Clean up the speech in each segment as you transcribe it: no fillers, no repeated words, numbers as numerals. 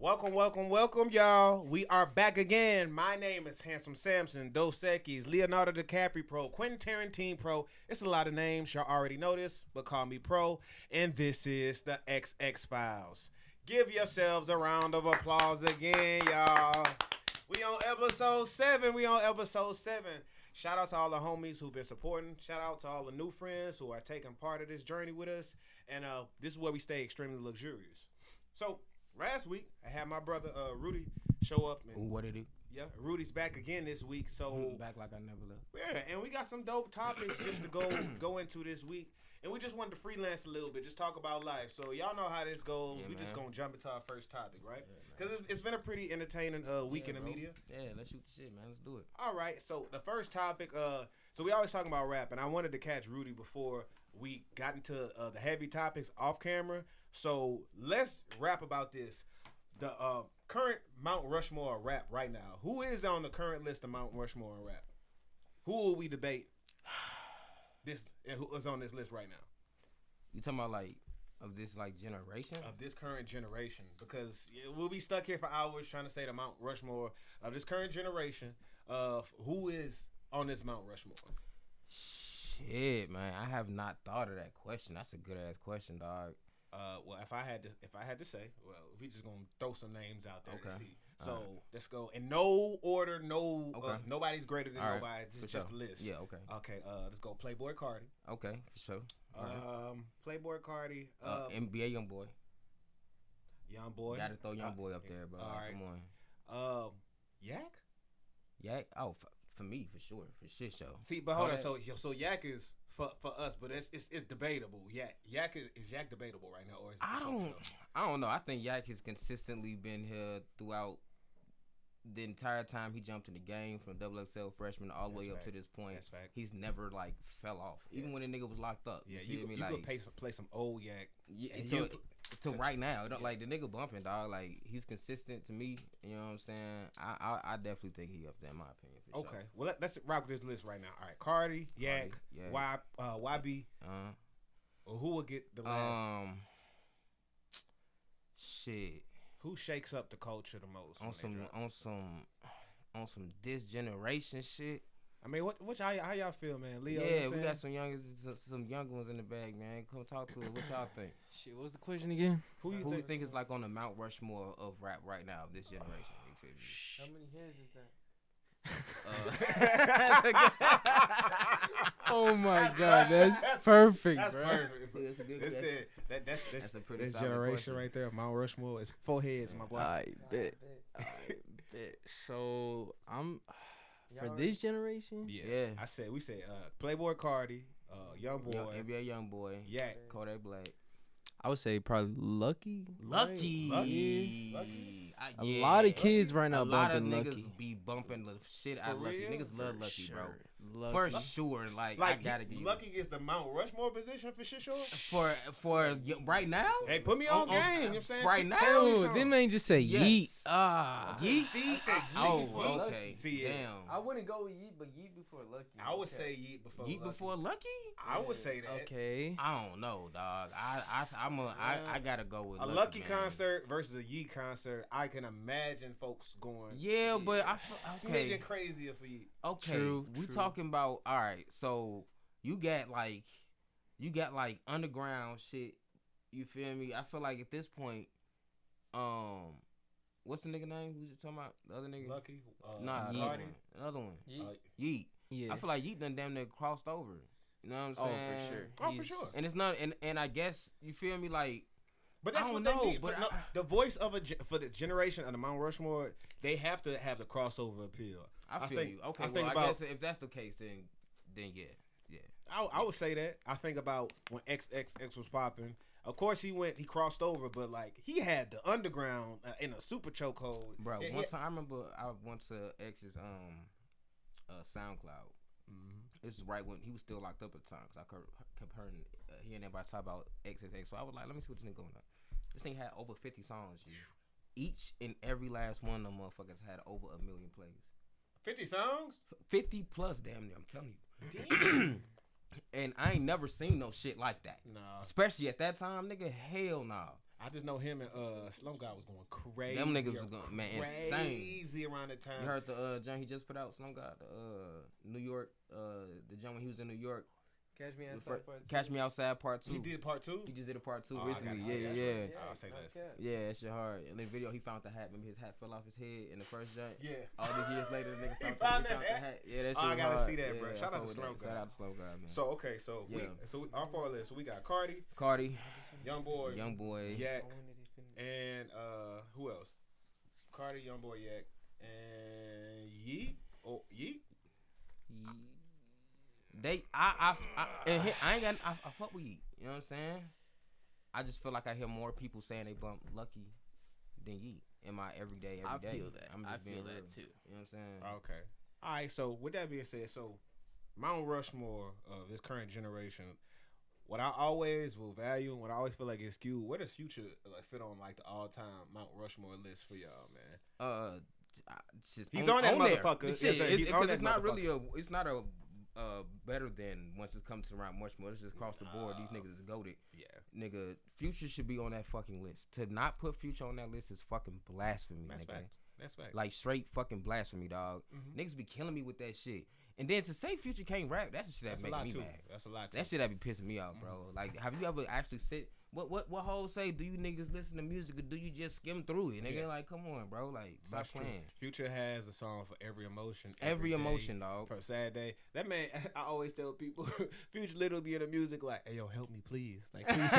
Welcome, y'all. We are back again. My name is Handsome Samson, Dos Equis, Leonardo DiCaprio Pro, Quentin Tarantino Pro. It's a lot of names. Y'all already know this, but call me Pro. And this is the XX Files. Give yourselves a round of applause again, y'all. We on episode 7. Shout out to all the homies who've been supporting. Shout out to all the new friends who are taking part of this journey with us. And this is where we stay extremely luxurious. So, last week, I had my brother Rudy show up. And, what did he? Yeah, Rudy's back again this week. So back like I never left. Yeah, and we got some dope topics just to go into this week. And we just wanted to freelance a little bit, just talk about life. So y'all know how this goes. Yeah, we man. Just gonna jump into our first topic, right? Because it's been a pretty entertaining week in the media. Yeah, let's shoot the shit, man. Let's do it. All right. So the first topic, so we always talking about rap, and I wanted to catch Rudy before we got into the heavy topics off camera. So let's rap about this. The current Mount Rushmore rap right now. Who is on the current list of Mount Rushmore rap? Who will we debate? This and who is on this list right now? You talking about like of this like generation? Of this current generation, because we'll be stuck here for hours trying to say the Mount Rushmore of this current generation. Who is on this Mount Rushmore? Shit, man, I have not thought of that question. That's a good ass question, dog. Well, if I had to say, well, we just gonna throw some names out there to see. So let's go in no order. Nobody's greater than nobody. It's just a list. Yeah. Okay. Okay. Let's go. Playboy Cardi. Okay. For sure. Playboy Cardi. NBA YoungBoy. YoungBoy. Gotta throw YoungBoy up there, bro. All right. Come on. Yak. Yak. Oh, for me, for sure, for shit show. See, but hold on. So Yak is for us, but it's debatable. Yak is Yak debatable right now, or is it I don't know. I think Yak has consistently been here throughout the entire time he jumped in the game, from XXL freshman all the way up to this point. That's fact. He's never like fell off, even when the nigga was locked up. Yeah, you could play some old Yak. Yeah, to right now, like the nigga bumping, dog. Like he's consistent to me. You know what I'm saying? I definitely think he up there in my opinion. For okay, sure. Well let's rock this list right now. All right, Cardi, Yak, YB. Or who will get the last? Shit. Who shakes up the culture the most? On some this generation shit. I mean, how y'all feel, man? Leo, yeah, we got some young ones in the bag, man. Come talk to us. What y'all think? Shit, what was the question again? Who you think is like on the Mount Rushmore of rap right now, this generation? You feel me? How many heads is that? Oh my God, that's perfect, that's bro. Perfect. That's a good question. That's a pretty this solid generation question. right there. Mount Rushmore is 4 heads, my boy. I bet. So for this generation. Yeah. We said Playboy Cardi, YoungBoy, NBA YoungBoy, Yak, Kodak Black. I would say probably Lucky. Lucky. A lot of kids right now a lot of bumping niggas Lucky. be bumping the shit out of Lucky. Niggas love Lucky, sure. bro. Lucky. For sure. Like I gotta give you Lucky is the Mount Rushmore position for shit sure. For right now. Hey, put me on game. You know what I'm saying? Right now. Tell me Oh, something. them ain't just say Yes. yeet. Yeet. See, Oh, okay. See, Damn. I wouldn't go with yeet, but yeet before Lucky. I would say Yeet before Yeet Lucky. before Lucky? I would say that. Okay. I don't know, dog. I gotta go with A Lucky concert versus a Yeet concert. I can imagine folks going. Yeah, but I smidgen crazier for Yeet. Okay, True. we talking about all right. So you got like underground shit. You feel me? I feel like at this point, what's the nigga name? Who's you talking about? The other nigga? Lucky. Nah, another one. Yeet. Yeah. I feel like Yeet done damn near crossed over. You know what I'm saying? Oh, for sure. Oh, for sure. And it's not, and I guess you feel me like. But that's I what don't they know, need. but No, the voice of for the generation of the Mount Rushmore, they have to have the crossover appeal. I feel you. Okay, I guess if that's the case, then yeah. I would say that. I think about when XXX was popping. Of course, he crossed over, but like he had the underground in a super chokehold. Bro, one time I remember I went to X's SoundCloud. Mm-hmm. This is right when he was still locked up at the time, because I kept hearing hearing everybody talk about XXX. So I was like, let me see what this nigga going on. This thing had over 50 songs. Each and every last one of them motherfuckers had over 1 million plays. 50 songs? 50 plus, damn near, I'm telling you. Damn. And I ain't never seen no shit like that. No. Especially at that time, nigga, hell no. I just know him and Slum God was going crazy. Them niggas was going, man, insane. Crazy around the time. You heard the joint he just put out, Slum God, New York, the joint when he was in New York. Catch Me Outside Part 2. Catch Me Outside Part 2. He did Part 2? He just did a Part 2 Oh, recently. Yeah, I'll say that. Yeah, that shit hard. In the video, he found the hat. Remember his hat fell off his head in the first joint? Yeah. All these years later, the nigga He found found the hat. Yeah, that shit Oh, I gotta hard. see that, bro. Yeah, Shout out to with Slow that. God. Shout out to Slow God, man. So, okay, so we off our list. So we got Cardi, Young Boy, Yak, and who else? Cardi, Young Boy, Yak, and Yeet. Oh, Yeet. I fuck with Yeet. You know what I'm saying? I just feel like I hear more people saying they bump Lucky than Yeet in my everyday. I feel that. I feel that too. You know what I'm saying? Okay. All right. So with that being said, so Mount Rushmore of this current generation, what I always will value and what I always feel like is skewed. Where does Future like fit on like the all-time Mount Rushmore list for y'all, man? He's on that there. motherfucker. Shit, Yeah, because it's not really it's not a better than once it comes to Mount Rushmore. It's just across the board. These niggas is goated. Yeah. Nigga, Future should be on that fucking list. To not put Future on that list is fucking blasphemy, That's nigga. fact. That's fact. Like straight fucking blasphemy, dog. Mm-hmm. Niggas be killing me with that shit. And then to say Future can't rap, that's the shit that make me mad. That's a lot too. That shit that be pissing me off, bro. Like, have you ever actually sit? What hoes say? Do you niggas listen to music or do you just skim through it? Nigga, Yeah. like, come on, bro. Like, stop That's playing. True. Future has a song for every emotion. Every day, emotion, dog. For a sad day. That man, I always tell people, Future literally be in the music like, hey, yo, help me, please. Like, please,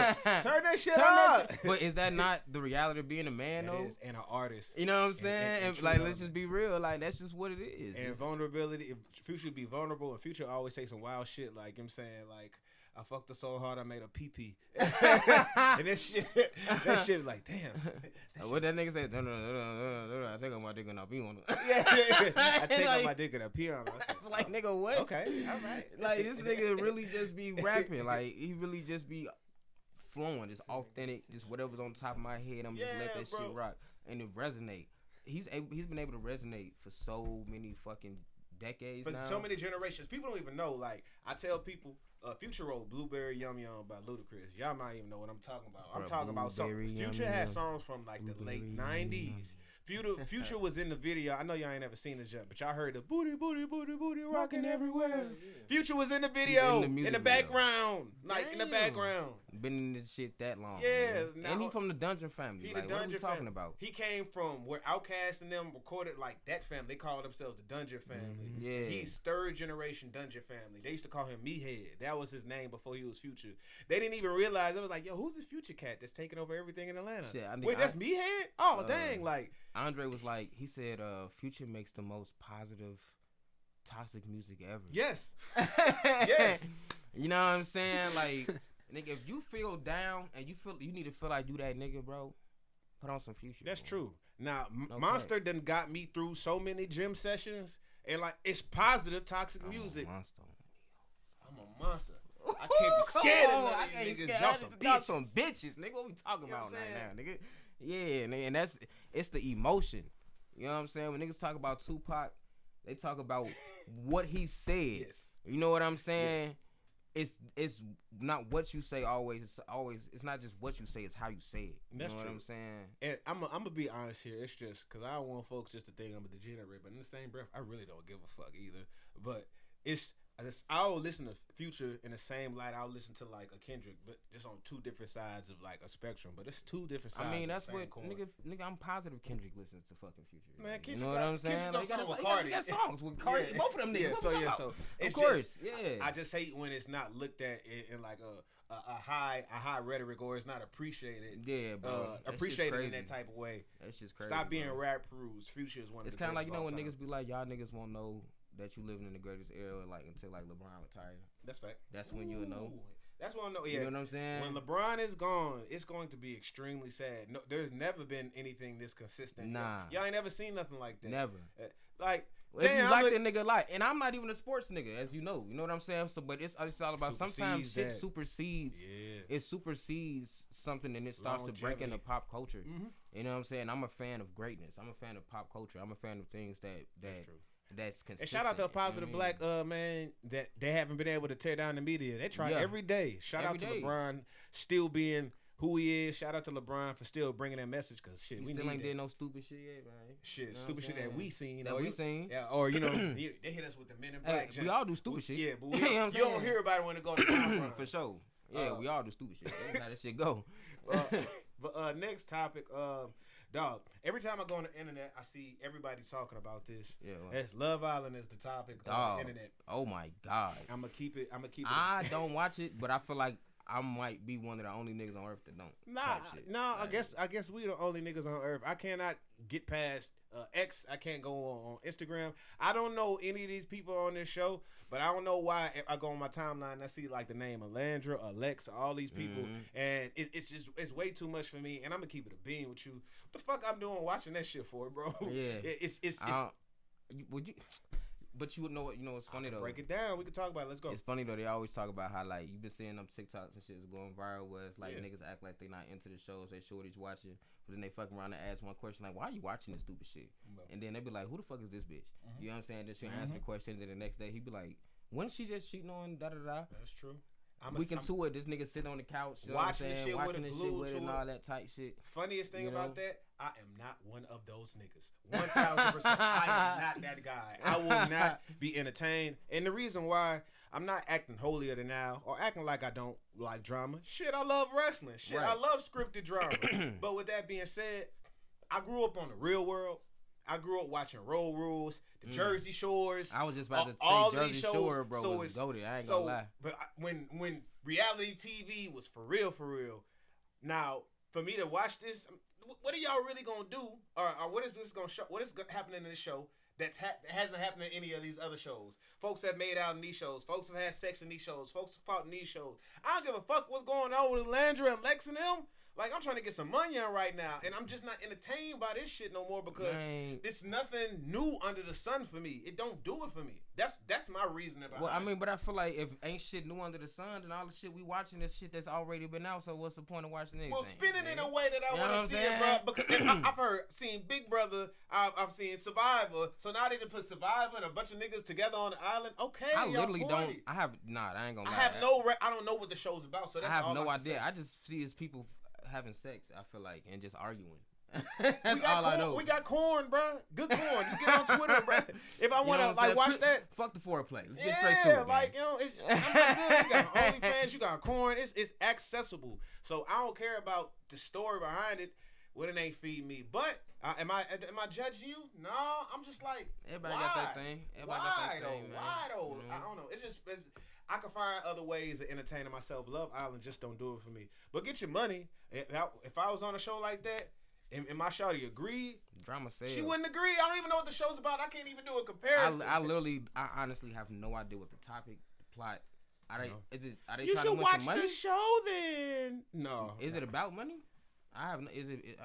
turn that shit up. But is that not the reality of being a man, though? Is, and an artist. You know what I'm saying? And like, let's just be real. Like, that's just what it is. And vulnerability. If Future be vulnerable, and Future always say some wild shit. Like, you know what I'm saying? Like, I fucked her so hard I made a pee-pee. And that shit like, damn. What that nigga say? I think my dick gonna be on it. Yeah. I take out my dick and I pee on her. It's like, nigga, what? Okay, all right. Like, this nigga really just be rapping. Like, he really just be flowing. Just authentic. Just whatever's on top of my head. I'm just let that shit rock. And it resonate. He's been able to resonate for so many fucking decades now. So many generations. People don't even know. Like, I tell people, Future wrote Blueberry Yum Yum by Ludacris. Y'all might even know what I'm talking about. I'm talking about something. Future had songs from like the late 90s. Future was in the video. I know y'all ain't never seen this yet, but y'all heard the booty, booty, booty, booty rocking everywhere. Future was in the video, in the background. Like, in the background. Been in this shit that long. Yeah. And he from the Dungeon family. He like, the what Dungeon are we talking family. about? He came from where Outkast and them recorded like that family. They call themselves the Dungeon family. Yeah. He's third generation Dungeon family. They used to call him Meathead. That was his name before he was Future. They didn't even realize. It was like, yo, who's this Future cat that's taking over everything in Atlanta? Shit, Wait, that's Meathead? Oh, dang. Like, Andre was like, he said, Future makes the most positive, toxic music ever. Yes. Yes. You know what I'm saying? Like, nigga, if you feel down and you need to feel like you that nigga, bro, put on some Future. That's bro. true. Now, No Monster done got me through so many gym sessions, and like, it's positive, toxic music. I'm a monster. I can't be scared of none of these niggas. Y'all some bitches. Nigga, what we talking You know about what I'm right now, nigga? Yeah, nigga, and it's the emotion. You know what I'm saying? When niggas talk about Tupac, they talk about what he said. Yes. You know what I'm saying? It's not what you say always. It's not just what you say. It's how you say it. You That's know true. what I'm saying? And I'm gonna be honest here. It's just because I don't want folks just to think I'm a degenerate, but in the same breath, I really don't give a fuck either. But I'll listen to Future in the same light I'll listen to like a Kendrick, but just on two different sides of like a spectrum. But it's two different sides. I mean, of that's the what same coin. nigga. I'm positive Kendrick listens to fucking Future. Man, Kendrick you know what I'm saying? Kendrick got songs with Cardi. He got songs with Cardi. Yeah. Both of them niggas. Yeah, What so we yeah, talking so about? it's Of course, just, yeah. I just hate when it's not looked at in like a high rhetoric, or it's not appreciated. Yeah, bro. Appreciated in that type of way. That's just crazy. Stop being bro. rap rules. Future is one of It's the kind of like, greatest you know, of when all niggas time. be like, y'all niggas won't know that you living in the greatest era, like until like LeBron retire. That's fact. That's when you'll know. That's when I know. Yeah. You know what I'm saying? When LeBron is gone, it's going to be extremely sad. No, there's never been anything this consistent. Nah. Y'all ain't never seen nothing like that. Never. Like, If damn, you like that nigga, like, and I'm not even a sports nigga, as you know. You know what I'm saying? So, but it's all about sometimes shit supersedes. Yeah. It supersedes something and it starts to break into pop culture. Mm-hmm. You know what I'm saying? I'm a fan of greatness. I'm a fan of pop culture. I'm a fan of things that's consistent. And shout out to a positive you know what black man that they haven't been able to tear down the media. They try every day. Shout out to LeBron still being who he is. Shout out to LeBron for still bringing that message, cause shit, He we still need ain't that. did no stupid shit yet, man. Shit, You know stupid what shit I'm that we saying? seen. That we seen. Yeah, or they hit us with the Men in Black. Hey, we all do stupid shit. Yeah, but You know what I'm you don't saying? hear about it when it goes to time For sure. Yeah, we all do stupid shit. That's how that shit go. But next topic, dog. Every time I go on the internet, I see everybody talking about this. Yeah, As Love Island is the topic on the internet. Oh my God. I'm gonna keep it. I don't watch it, but I feel like I might be one of the only niggas on earth that don't. Nah. I guess we the only niggas on earth. I cannot get past X. I can't go on Instagram. I don't know any of these people on this show, but I don't know why. If I go on my timeline, I see like the name Alandra, Alexa, all these people, and it's way too much for me. And I'm gonna keep it a bean with you. What the fuck I'm doing watching that shit for, bro? Yeah, it's would you? But you would know what it's funny though. Break it down. We can talk about it. Let's go. It's funny though. They always talk about how like you been seeing them TikToks and shit is going viral. Where it's like niggas act like they not into the shows. They shorties watching, but then they fucking around and ask one question like, "Why are you watching this stupid shit?" And then they be like, "Who the fuck is this bitch?" You know what I'm saying? Then she answer the question. Then the next day he be like, "When she just cheating on da da da?" That's true. Week into it, this nigga sitting on the couch, you know watching what I'm this saying? shit Watching with this it, shit glued with to it and it. all that tight shit. Funniest thing You about know? that, I am not one of those niggas. 1,000%. I am not that guy. I will not be entertained. And the reason why I'm not acting holier than thou or acting like I don't like drama. Shit, I love wrestling. Shit, Right. I love scripted drama. But with that being said, I grew up on the real world. I grew up watching Road Rules, the Jersey Shores. I was just about to say all Jersey these shows, Shore, bro, so was it's goated. I ain't gonna lie. But when reality TV was for real, now for me to watch this, what are y'all really gonna do, or what is this gonna show? What is happening in this show that hasn't happened in any of these other shows? Folks have made out in these shows. Folks have had sex in these shows. Folks have fought in these shows. I don't give a fuck what's going on with Landra and Lex and them. Like, I'm trying to get some money on right now, and I'm just not entertained by this shit no more because it's nothing new under the sun for me. It don't do it for me. That's my reasoning behind it. Well, I mean, but I feel like if ain't shit new under the sun, then all the shit we watching is shit that's already been out. So what's the point of watching anything? Well, spin it in a way that I want to see it, bro. Because I've seen Big Brother. I've seen Survivor. So now they just put Survivor and a bunch of niggas together on the island. Okay, I literally don't. I ain't gonna lie. I don't know what the show's about. So that's I have all no idea. I just see as people having sex, I feel like, and just arguing. That's all I know. We got corn, bro. Good corn. Just get on Twitter, bro. If I want to watch that, fuck the foreplay. Let's get straight to it. Like, I'm not good. You got OnlyFans, you got corn. It's accessible. So I don't care about the story behind it when it ain't feed me. But am I judging you? No, I'm just like, everybody why? got that thing. Everybody got that thing, man. Why though? Mm-hmm. I don't know. I can find other ways of entertaining myself. Love Island just don't do it for me. But get your money. If I was on a show like that, and my shawty agreed, drama sales. She wouldn't agree. I don't even know what the show's about. I can't even do a comparison. I honestly have no idea what the topic, the plot. Are they you trying to should win watch some money? the show then. No. Is it about money? I have. Is it?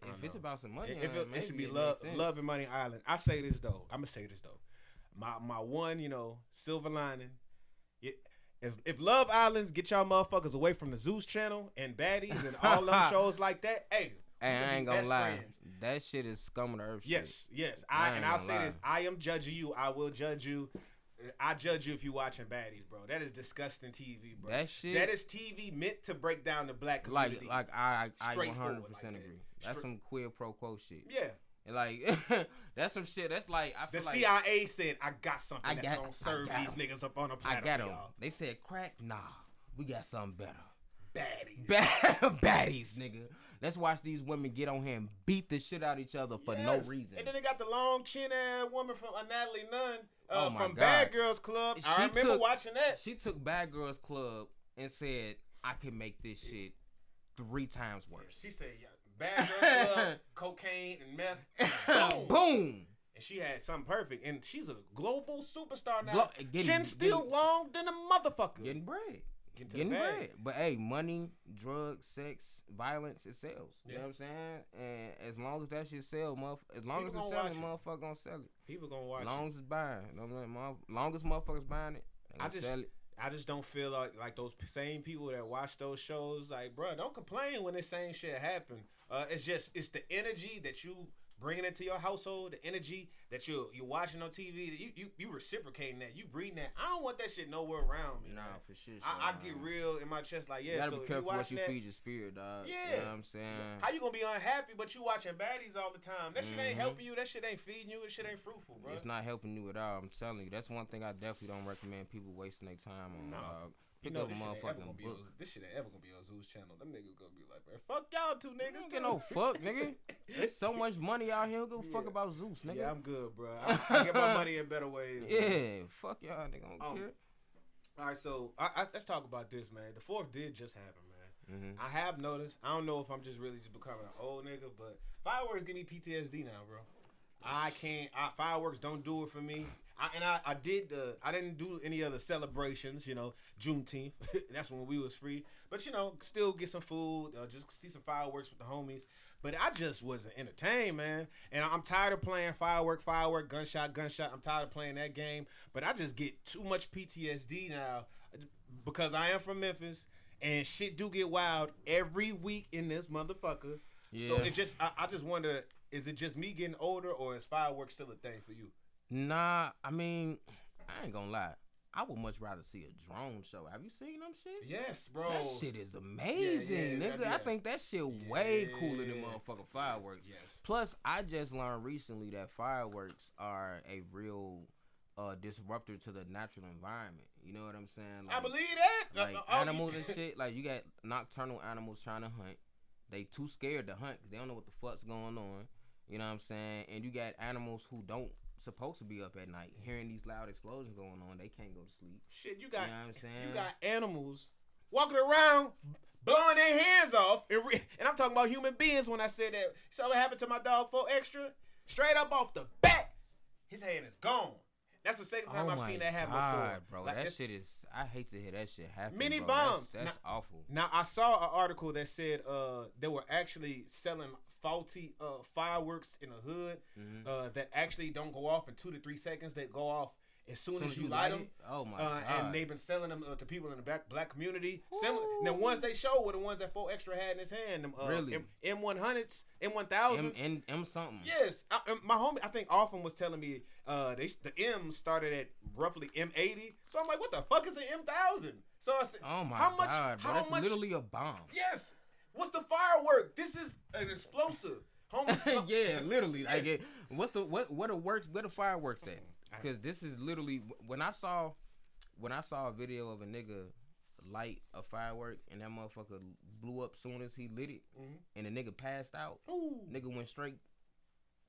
If it's about some money, it should be love and money island. I say this though. I'm gonna say this though. My one, silver lining. If Love Islands get y'all motherfuckers away from the Zeus channel and baddies and all them shows like that, hey, I ain't gonna lie. Friends. That shit is scum of the earth. Yes. I'll say this. I am judging you. I will judge you. I judge you if you watching baddies, bro. That is disgusting TV, bro. That shit. That is TV meant to break down the black community. Like I 100% like agree. That's some quid pro quo shit. Yeah. Like that's some shit. That's like I feel the like CIA said I got something that's gonna serve these niggas up on a platter. I got them. Y'all. They said crack. Nah, we got something better. Baddies. Baddies, nigga. Let's watch these women get on here and beat the shit out of each other for no reason. And then they got the long chin ass woman from Natalie Nunn from God. Bad Girls Club. I remember watching that. She took Bad Girls Club and said, I can make this shit 3 times worse. She said, yeah, Bad Girls Club, cocaine and meth. Boom. And she had something perfect. And she's a global superstar now. Chin still long than a motherfucker. Getting bread. Getting bread. But hey, money, drugs, sex, violence, it sells. You know what I'm saying? And as long as that shit sells, as long as it's selling, motherfucker gonna sell it. People gonna watch it. As long as it's buying. You know what I'm saying? Long as motherfuckers buying it, they gonna sell it. I just don't feel like those same people that watch those shows, like, bro, don't complain when this same shit happen. It's the energy that you bringing it to your household, the energy that you're watching on TV, that you reciprocating that, you breathing that. I don't want that shit nowhere around me. Nah, man. for sure. I get real in my chest like, yeah. You gotta so be careful what you that, feed your spirit, dog. Yeah. You know what I'm saying? How you gonna be unhappy but you watching baddies all the time? That shit ain't helping you. That shit ain't feeding you. That shit ain't fruitful, bro. It's not helping you at all. I'm telling you. That's one thing I definitely don't recommend people wasting their time on, dog. Pick up a motherfucking book. This shit ain't ever gonna be on Zeus channel. Them niggas gonna be like, man, fuck y'all two niggas. Don't get no fuck, nigga. There's so much money out here. Who give a fuck about Zeus, nigga? Yeah, I'm good, bro. I get my money in better ways. Yeah, fuck y'all, nigga. Don't care. All right, so let's talk about this, man. The 4th did just happen, man. Mm-hmm. I have noticed. I don't know if I'm just really just becoming an old nigga, but fireworks give me PTSD now, bro. I can't. Fireworks don't do it for me. I didn't do any other celebrations. You know, Juneteenth. That's when we was free. But you know, still get some food. Just see some fireworks with the homies. But I just wasn't entertained, man. And I'm tired of playing firework, gunshot. I'm tired of playing that game. But I just get too much PTSD now because I am from Memphis and shit do get wild every week in this motherfucker. Yeah. So it just, I just wonder, is it just me getting older or is fireworks still a thing for you? Nah, I mean, I ain't gonna lie. I would much rather see a drone show. Have you seen them shit? Yes, bro. That shit is amazing, nigga. I think that shit way cooler than motherfucking fireworks. Yes. Plus, I just learned recently that fireworks are a real disruptor to the natural environment. You know what I'm saying? Like, I believe that. Like animals and shit. Like you got nocturnal animals trying to hunt. They too scared to hunt because they don't know what the fuck's going on. You know what I'm saying? And you got animals who don't supposed to be up at night hearing these loud explosions going on. They can't go to sleep. Shit, you got, you know what I'm saying? You got animals walking around blowing their hands off. And I'm talking about human beings when I said that. You saw what happened to my dog 4 Extra? Straight up off the back, his hand is gone. That's the second time I've seen that happen before. Bro, like, that shit is, I hate to hear that shit happen. Mini bro. bombs. That's awful. Now, I saw an article that said they were actually selling faulty fireworks in the hood that actually don't go off in 2 to 3 seconds. They go off as soon as you light them. Oh my God. And they've been selling them to people in the black community. Similar. The ones they show were the ones that 4 Extra had in his hand. Them, really? M100s, M1000s. M something. Yes. My homie, I think Offin was telling me the M started at roughly M80. So I'm like, what the fuck is an M1000? So I said, oh my how much, God, bro. That's literally a bomb. Yes. What's the firework? This is an explosive. Yeah, literally. Yes. Like, what the fireworks at? Because this is literally when I saw a video of a nigga light a firework and that motherfucker blew up soon as he lit it, and the nigga passed out. Ooh. Nigga went straight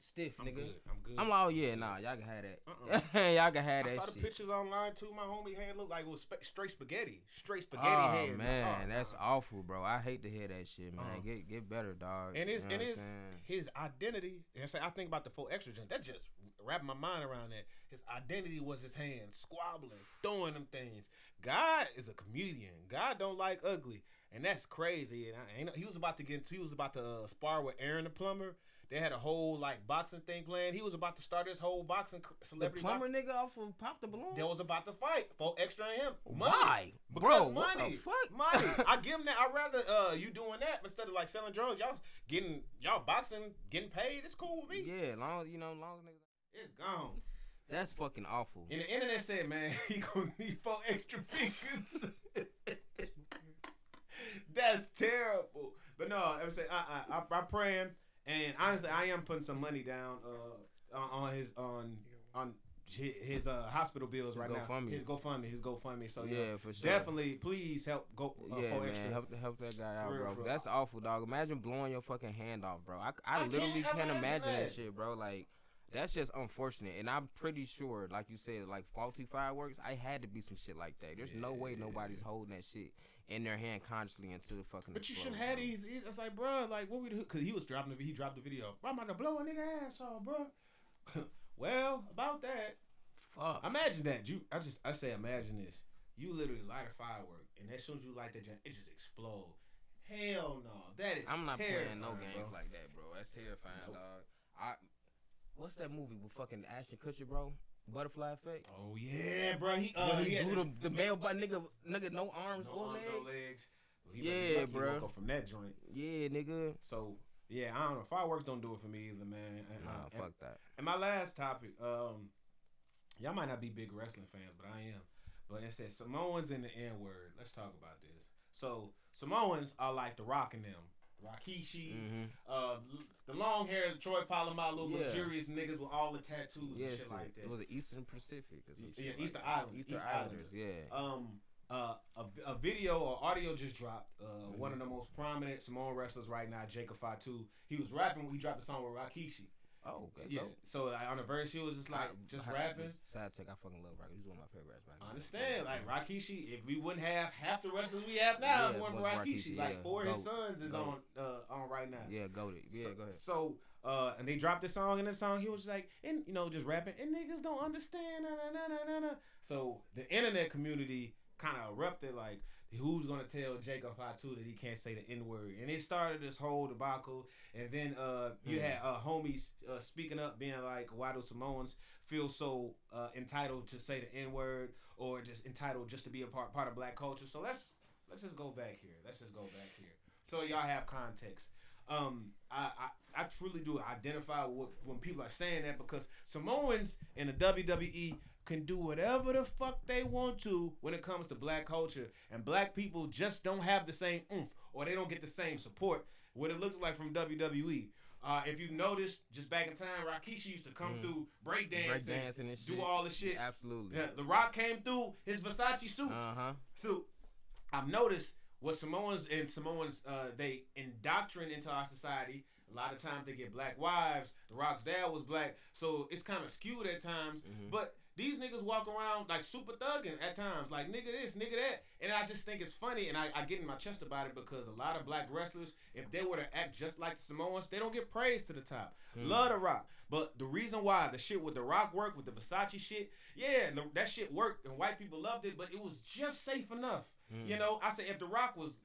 stiff, nigga. I'm good. I'm like, oh yeah, nah, y'all can have that. Y'all can have that. I saw shit. the pictures online too. My homie hand looked like it was straight spaghetti. Straight spaghetti hand. Oh man, that's awful, bro. I hate to hear that shit, man. Get better, dog. And his identity. I think about the 4 Extra junk. That just wrapped my mind around that. His identity was his hands squabbling, throwing them things. God is a comedian. God don't like ugly, and that's crazy. And he was about to spar with Aaron the plumber. They had a whole like boxing thing planned. He was about to start his whole boxing celebrity. The plumber nigga off of Pop the Balloon. They was about to fight 4 Extra and him. Money. Why, because bro? money. What the fuck? Money. I give him that. I'd rather you doing that instead of like selling drugs. Y'all boxing, getting paid. It's cool with me. Yeah, long as niggas. It's gone. That's fucking awful. And the internet said, man, he gonna need 4 extra fingers. That's terrible. But no, I'm saying I'm praying, and honestly, I am putting some money down on his hospital bills right now. His GoFundMe. So yeah, for sure. Definitely, please help go. Yeah, 4 man, extra. help that guy out, For bro. real. That's awful, dog. Imagine blowing your fucking hand off, bro. I literally can't imagine that shit, bro. Like. That's just unfortunate, and I'm pretty sure, like you said, like faulty fireworks, I had to be some shit like that. There's no way nobody's holding that shit in their hand consciously until the fucking. But you should have these. It's like, bro, like what we do? Cause he dropped the video. Bro, I'm about to blow a nigga ass off, bro. Well, about that. Fuck. Imagine that. I say imagine this. You literally light a firework, and as soon as you light that, it just explodes. Hell no, that is. I'm not playing no games bro. like that, bro. That's terrifying, dog. What's that movie with fucking Ashton Kutcher, bro? Butterfly Effect. Oh yeah, bro. He blew the male butt nigga, no arms or legs. No legs. Well, yeah, bro. Woke up from that joint. Yeah, nigga. So yeah, I don't know. Fireworks don't do it for me either, man. fuck that. And my last topic, y'all might not be big wrestling fans, but I am. But it says Samoans and the N-word. Let's talk about this. So Samoans are like the Rock and them. Rikishi, the long hair, Troy Polamalu, luxurious niggas with all the tattoos and shit like that. It was the Eastern Pacific or some shit. Eastern Island. Eastern Islanders, yeah. A video or audio just dropped. One of the most prominent Samoan wrestlers right now, Jacob Fatu. He was rapping when he dropped the song with Rikishi. Oh, okay. Yeah. So on the verse, he was just like rapping. Side take, I fucking love Rikishi. He's one of my favorite rappers. I understand. Like Rikishi, if we wouldn't have half the wrestlers we have now, if it wasn't for Rikishi. Like four of his sons is on right now. Yeah, go ahead. So and they dropped the song, and the song he was like, and just rapping, and niggas don't understand. So the internet community kind of erupted like, who's gonna tell Jacob Fatu that he can't say the N-word? And it started this whole debacle. And then you had homies speaking up, being like, why do Samoans feel so entitled to say the N-word, or just entitled just to be a part of black culture? So let's just go back here. So y'all have context. I truly do identify with when people are saying that, because Samoans in the WWE can do whatever the fuck they want to when it comes to black culture, and black people just don't have the same oomph, or they don't get the same support what it looks like from WWE. If you've noticed, just back in time, Rikishi used to come through breakdancing and do all the shit. Absolutely. Yeah, The Rock came through his Versace suits. So I've noticed what Samoans they indoctrinate into our society. A lot of times they get black wives. The Rock's dad was black, so it's kind of skewed at times. But these niggas walk around like super thugging at times, like nigga this, nigga that. And I just think it's funny, and I get in my chest about it, because a lot of black wrestlers, if they were to act just like the Samoans, they don't get praised to the top. Love The Rock. But the reason why the shit with The Rock worked, with the Versace shit, that shit worked, and white people loved it, but it was just safe enough. I said, if The Rock was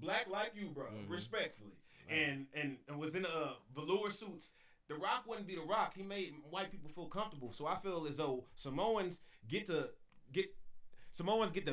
black like you, bro, respectfully, and was in velour suits, The Rock wouldn't be The Rock. He made white people feel comfortable. So I feel as though Samoans get the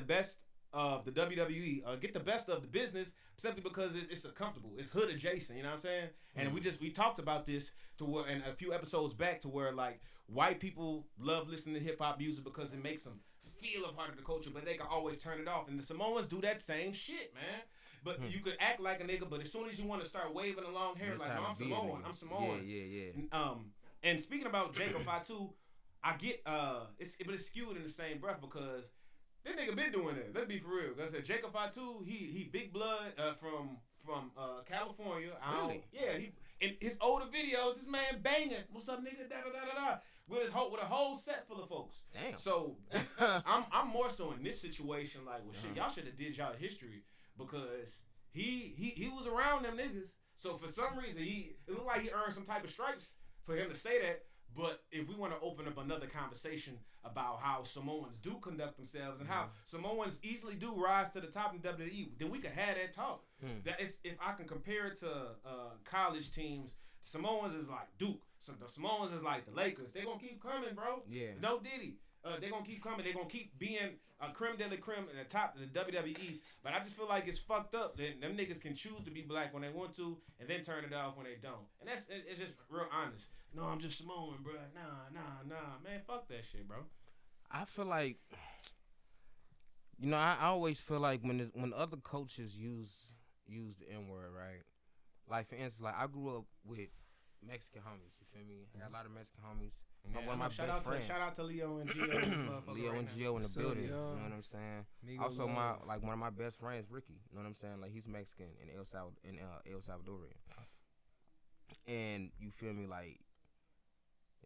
best of the WWE, get the best of the business, simply because it's comfortable. It's hood adjacent. You know what I'm saying? And we talked about this to where, in a few episodes back, to where like white people love listening to hip hop music because it makes them feel a part of the culture, but they can always turn it off. And the Samoans do that same shit, man. But you could act like a nigga, but as soon as you want to start waving the long hair, like, no, I'm Samoan. I'm Samoan. Yeah. And speaking about Jacob Fatu, I get it's skewed in the same breath, because that nigga been doing it. Let's be for real. Cause I said Jacob Fatu, he big blood from California. Really? Yeah. He in his older videos, this man banging. What's up, nigga? Da da da da da. With a whole set full of folks. Damn. So I'm more so in this situation, like, well, shit, y'all should have did y'all history, because he was around them niggas. So for some reason it looked like he earned some type of stripes for him to say that. But if we want to open up another conversation about how Samoans do conduct themselves and how Samoans easily do rise to the top in WWE, then we could have that talk. That is, if I can compare it to college teams, Samoans is like Duke. So the Samoans is like the Lakers. They gonna keep coming, bro. Yeah. No Diddy. They gonna keep coming. They gonna keep being a creme de la creme at the top of the WWE. But I just feel like it's fucked up that them niggas can choose to be black when they want to, and then turn it off when they don't. And it's just real honest. No, I'm just Samoan, bro. Nah, man, fuck that shit, bro. I feel like, I always feel like when other cultures use the N-word, right? Like, for instance, like, I grew up with Mexican homies, you feel me? I got a lot of Mexican homies. Man, one of my best friends. Shout out to Leo and Gio in this motherfucker. Leo and Gio in the building. Yo. You know what I'm saying? Migo Also, love. one of my best friends, Ricky. You know what I'm saying? Like, he's Mexican and El Salvadorian. And you feel me? Like,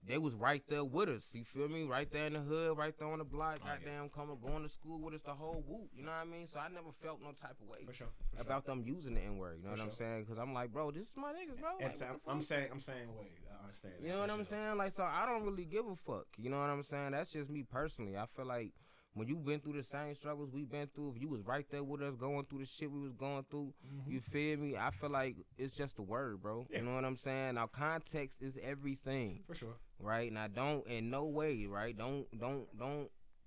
they was right there with us. You feel me? Right there in the hood, right there on the block. Goddamn, going to school with us, the whole whoop. You know what I mean? So I never felt no type of way about them using the N-word. You know what I'm saying? Because I'm like, bro, this is my niggas, bro. And Like, I'm saying, wait, I understand. you know what I'm saying? Like, so I don't really give a fuck. You know what I'm saying? That's just me personally. I feel like when you been through the same struggles we been through, if you was right there with us going through the shit we was going through, you feel me? I feel like it's just a word, bro. Yeah. You know what I'm saying? Now, context is everything. For sure. Right? Now, don't, in no way, right? Don't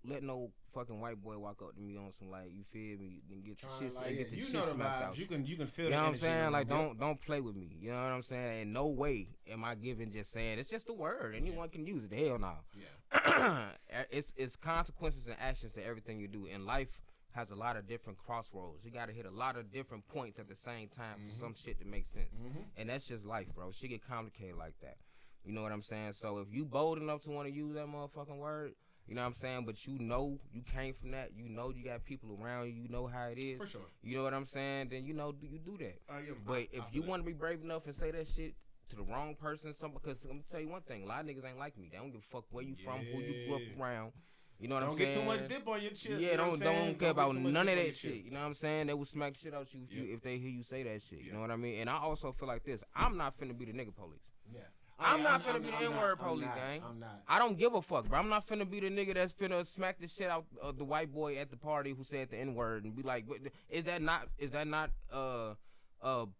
let no fucking white boy walk up to me on some like, you feel me, and get the shit, like, and get the you shit know the smacked vibes. out. You can feel. You know the what I'm saying? Like, them. don't play with me. You know what I'm saying? In no way am I giving just saying it's just a word. Anyone can use it. Hell no. Yeah. It's consequences and actions to everything you do. And life has a lot of different crossroads. You got to hit a lot of different points at the same time for some shit to make sense. And that's just life, bro. Shit get complicated like that. You know what I'm saying? So if you bold enough to want to use that motherfucking word, you know what I'm saying? But you know you came from that. You know you got people around you. You know how it is. For sure. You know what I'm saying? Then you know you do that. But if I you want to be brave enough and say that shit to the wrong person, because I'm gonna tell you one thing, a lot of niggas ain't like me. They don't give a fuck where you from, who you grew up around. You know what I'm saying? Don't get too much dip on your chip. Yeah, you know don't care about none of that shit. Chip. You know what I'm saying? They will smack shit out you if they hear you say that shit. You know what I mean? And I also feel like this. I'm not finna be the nigga police. Yeah. I'm not finna be the N-word police, gang. I'm not. I don't give a fuck, bro. I'm not finna be the nigga that's finna smack the shit out of the white boy at the party who said the N-word and be like, is that not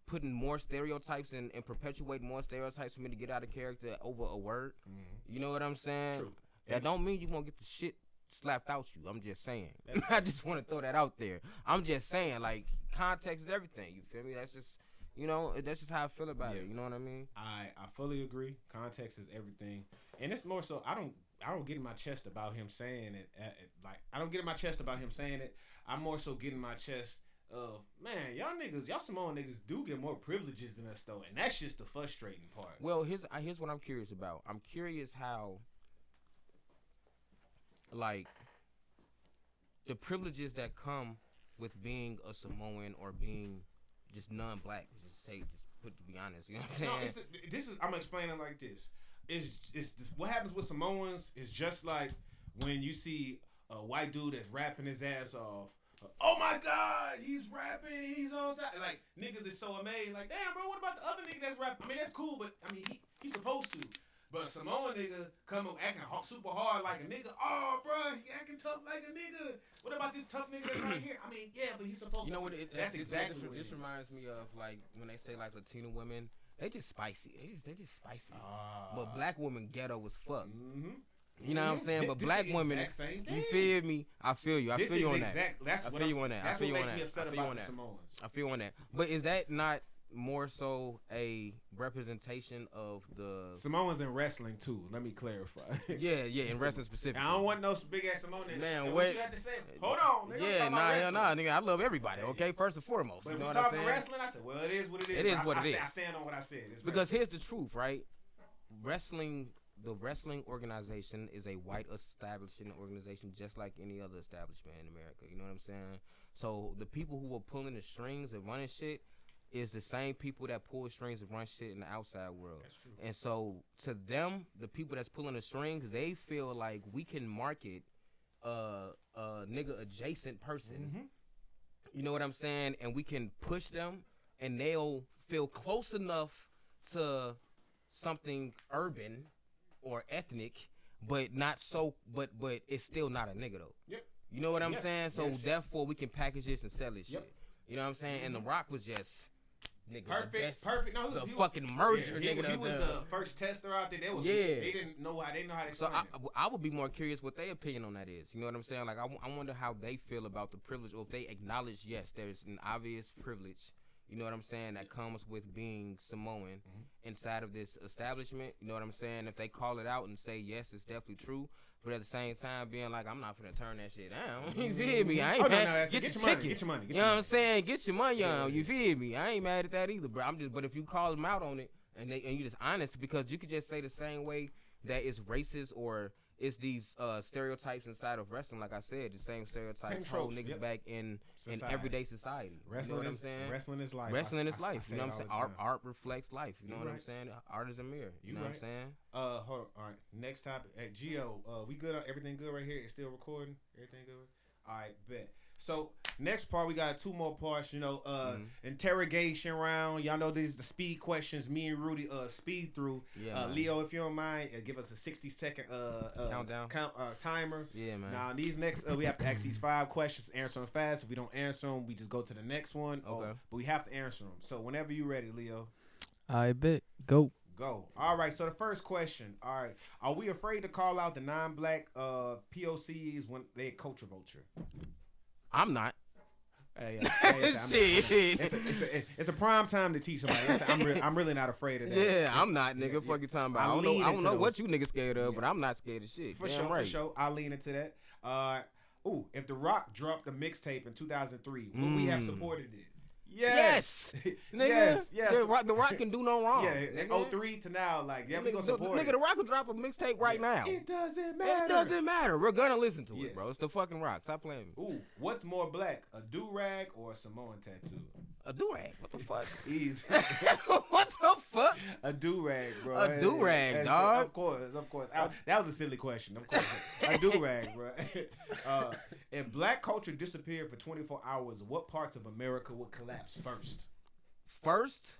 putting more stereotypes and perpetuating more stereotypes for me to get out of character over a word? You know what I'm saying? True. That don't mean you gonna get the shit slapped out you. I'm just saying. I just want to throw that out there. I'm just saying, like, context is everything. You feel me? That's just, you know, that's just how I feel about it. You know what I mean? I fully agree. Context is everything, and it's more so. I don't get in my chest about him saying it. Like, I don't get in my chest about him saying it. I'm more so getting my chest of, man, y'all Samoan niggas do get more privileges than us though, and that's just the frustrating part. Well, here's what I'm curious about. I'm curious how, like, the privileges that come with being a Samoan or being just non-black, just to be honest, you know what I'm saying? No, I'm explaining like this. It's this, what happens with Samoans is just like when you see a white dude that's rapping his ass off. Oh my God, he's rapping, he's on side. Like, niggas is so amazed, like, damn, bro, what about the other nigga that's rapping? I mean, that's cool, but I mean, he's supposed to. But a Samoan nigga come up acting super hard like a nigga. Oh, bro, he acting tough like a nigga. What about this tough nigga that's right here? I mean, yeah, but he's supposed to. You know what? That's exactly what this reminds me of, like, when they say, like, Latino women, they just spicy. They just spicy. But black women ghetto as fuck. You know what I'm saying? But black women, you feel me? I feel you. I feel you on that. That's I feel you on that. That's what makes me upset about the Samoans. I feel on that. But is that not more so a representation of the Samoans in wrestling too? Let me clarify. yeah, in wrestling specifically. I don't want no big ass Samoan. Man, what you got to say? Hold on. Yeah, nah, nigga. I love everybody. Okay, first and foremost. But you know if what we talking wrestling, I said, well, it is what it is. It is what it is. I stand on what I said. Because here's the truth, right? The wrestling organization is a white establishment organization, just like any other establishment in America. You know what I'm saying? So the people who are pulling the strings and running shit is the same people that pull strings and run shit in the outside world. That's true. And so to them, the people that's pulling the strings, they feel like we can market a nigga adjacent person. You know what I'm saying? And we can push them, and they'll feel close enough to something urban or ethnic, but not so. But it's still not a nigga though. Yep. You know what I'm saying? So therefore, we can package this and sell this shit. You know what I'm saying? And The Rock was just nigga, perfect. No, he fucking merger, nigga. He was the first tester out there. They didn't know how they explain it. So I would be more curious what their opinion on that is. You know what I'm saying? Like, I wonder how they feel about the privilege, or if they acknowledge, yes, there's an obvious privilege. You know what I'm saying? That comes with being Samoan inside of this establishment. You know what I'm saying? If they call it out and say, yes, it's definitely true, but at the same time being like, I'm not finna turn that shit down. You feel me? I ain't mad. Get your ticket. Get your money. You know what I'm saying? Get your money on. You feel me? I ain't mad at that either, bro. But if you call them out on it and you just honest, because you could just say the same way that it's racist or it's these stereotypes inside of wrestling, like I said, the same stereotypes hold niggas back in everyday society. Wrestling, you know what I'm saying? Wrestling is life. Wrestling is life. You know what I'm saying? Art reflects life. You know what I'm saying? Art is a mirror. You know what I'm saying? Hold on. All right. Next topic. Hey, Gio, we good? Everything good right here? It's still recording? Everything good? All right, bet. So next part, we got two more parts. You know, interrogation round. Y'all know these the speed questions. Me and Rudy speed through. Yeah, Leo, if you don't mind, give us a 60-second countdown timer. Yeah, man. Now these next, we have to ask these 5 questions. Answer them fast. If we don't answer them, we just go to the next one. Okay. But we have to answer them. So whenever you ready, Leo. I bet. Go. go. All right, so the first question. All right, are we afraid to call out the non-black POCs when they culture vulture? I'm not. Hey, Shit. It's a prime time to teach somebody. I'm really not afraid of that. Yeah, I'm not, nigga. Fuck you talking about. I don't know what you niggas scared of, but I'm not scared of shit. For sure. I'll lean into that. If The Rock dropped a mixtape in 2003, would we have supported it? Yes. Nigga. Yes. The Rock can do no wrong. Yeah, in 03 to now, like, yeah, we gonna support it. Nigga, The Rock will drop a mixtape right now. It doesn't matter. It doesn't matter. We're gonna listen to it, bro. It's the fucking Rock. Stop playing me. Ooh, what's more black, a do-rag or a Samoan tattoo? A do-rag? What the fuck? Easy. What the fuck? A do-rag, bro. A do-rag, dog. Of course. That was a silly question. Of course. A do-rag, bro. If black culture disappeared for 24 hours, what parts of America would collapse first? First?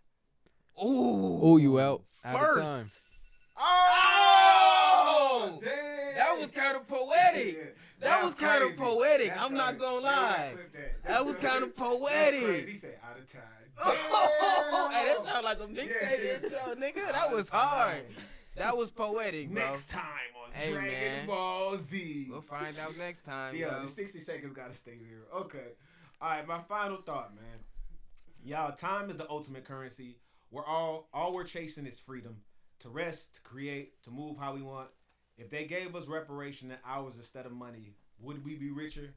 Ooh, you out. First. Out of time. Oh! Damn. That was kind of poetic. Yeah. That was kind of poetic. That's I'm not crazy. gonna lie. That was kind of poetic. He said out of time. Oh, hey, that sounds like a mixtape intro, nigga. That was hard. That was poetic, bro. Next time on Hey, Dragon man. Ball Z. We'll find out next time, Yeah, yo. the 60 seconds gotta stay here. Okay. All right, my final thought, man. Y'all, time is the ultimate currency. All we're chasing is freedom to rest, to create, to move how we want. If they gave us reparation in hours instead of money, would we be richer?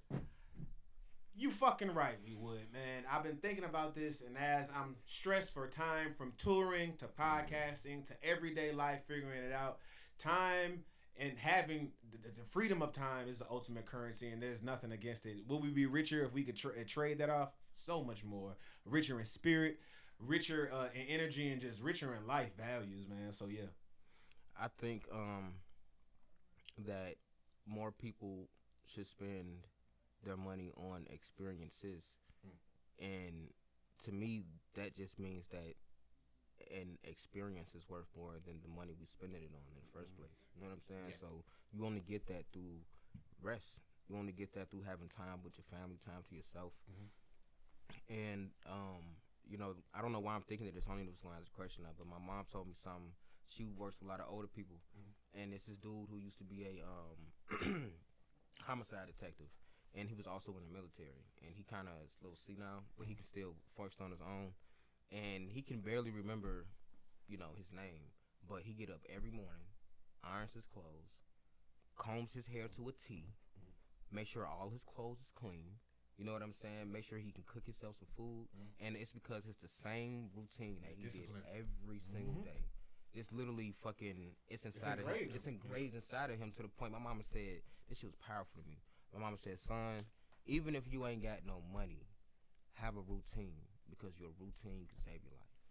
You fucking right, we would, man. I've been thinking about this, and as I'm stressed for time, from touring to podcasting to everyday life, figuring it out, time and having the freedom of time is the ultimate currency, and there's nothing against it. Will we be richer if we could trade that off? So much more. Richer in spirit, richer in energy, and just richer in life values, man. So, yeah. I think that more people should spend their money on experiences, and to me that just means that an experience is worth more than the money we spending it on in the first place. You know what I'm saying? Yeah. So you only get that through rest. You only get that through having time with your family, time to yourself. And you know, I don't know why I'm thinking of this. I don't even know what's going to answer the question up, but my mom told me something. She works with a lot of older people, and it's this dude who used to be a homicide detective, and he was also in the military, and he kind of is a little senile, but he can still function on his own, and he can barely remember, you know, his name, but he get up every morning, irons his clothes, combs his hair to a T, make sure all his clothes is clean. You know what I'm saying? Make sure he can cook himself some food, and it's because it's the same routine that he did every single day. It's literally fucking. It's inside of him. It's engraved inside of him to the point. My mama said this shit was powerful to me. My mama said, "Son, even if you ain't got no money, have a routine because your routine can save your life."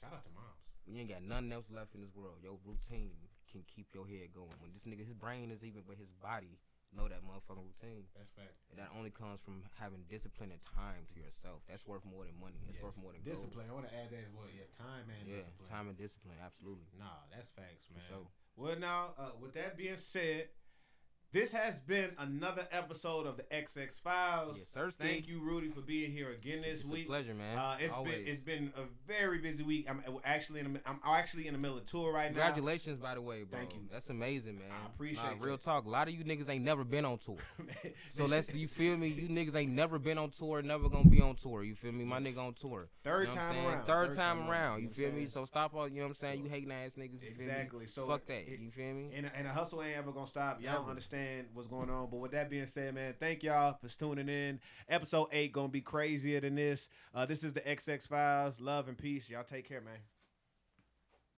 Shout out to moms. When you ain't got nothing else left in this world, your routine can keep your head going. When this nigga, his brain is even, but his body know that motherfucking routine. That's fact. And that only comes from having discipline and time to yourself. That's worth more than money. It's worth more than discipline. gold. I want to add that as well. Yeah, time and discipline. Time and discipline, absolutely. Nah, that's facts, man. For sure. Well, now, with that being said, this has been another episode of the XX Files. Yes, sir. Thank you, Rudy, for being here again this week. It's a pleasure, man. It's been a very busy week. I'm actually in the middle of tour right now. Congratulations, by the way, bro. Thank you. That's amazing, man. I appreciate it. Real talk. A lot of you niggas ain't never been on tour. So you feel me? You niggas ain't never been on tour, never gonna be on tour. You feel me? My nigga on tour. Third time around. You feel me? So stop all, you know what I'm saying? You hating ass niggas. You exactly. Feel me? So fuck that. You feel me? And the hustle ain't ever gonna stop. Y'all don't understand what's going on. But with that being said, man, thank y'all for tuning in. Episode 8 gonna be crazier than this. This is the XX Files. Love and peace. Y'all take care, man.